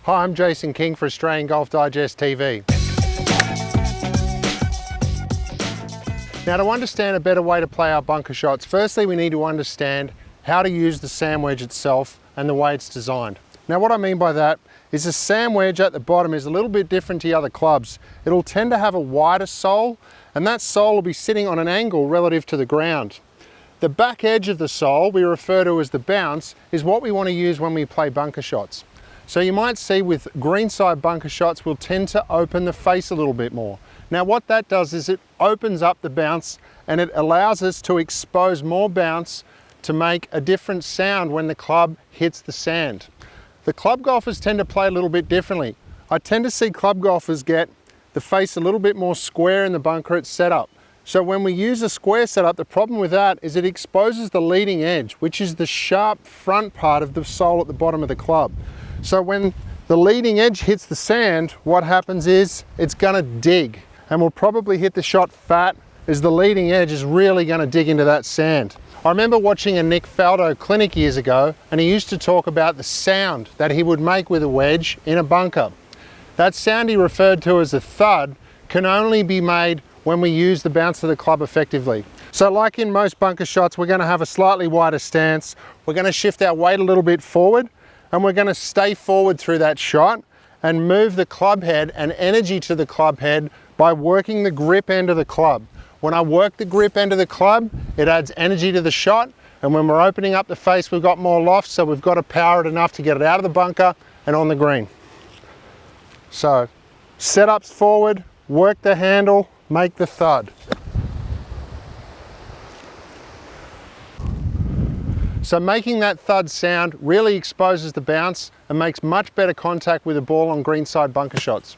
Hi, I'm Jason King for Australian Golf Digest TV. Now, to understand a better way to play our bunker shots, firstly we need to understand how to use the sand wedge itself and the way it's designed. Now, what I mean by that is the sand wedge at the bottom is a little bit different to the other clubs. It'll tend to have a wider sole, and that sole will be sitting on an angle relative to the ground. The back edge of the sole, we refer to as the bounce, is what we want to use when we play bunker shots. So you might see with greenside bunker shots, we'll tend to open the face a little bit more. Now what that does is it opens up the bounce and it allows us to expose more bounce to make a different sound when the club hits the sand. The club golfers tend to play a little bit differently. I tend to see club golfers get the face a little bit more square in the bunker it's set up. So when we use a square setup, the problem with that is it exposes the leading edge, which is the sharp front part of the sole at the bottom of the club. So when the leading edge hits the sand, what happens is it's gonna dig, and we'll probably hit the shot fat as the leading edge is really gonna dig into that sand. I remember watching a Nick Faldo clinic years ago, and he used to talk about the sound that he would make with a wedge in a bunker. That sound he referred to as a thud can only be made when we use the bounce of the club effectively. So like in most bunker shots, we're gonna have a slightly wider stance. We're gonna shift our weight a little bit forward, and we're gonna stay forward through that shot and move the club head and energy to the club head by working the grip end of the club. When I work the grip end of the club, it adds energy to the shot, and when we're opening up the face, we've got more loft, so we've got to power it enough to get it out of the bunker and on the green. So, setups forward, work the handle, make the thud. So making that thud sound really exposes the bounce and makes much better contact with the ball on greenside bunker shots.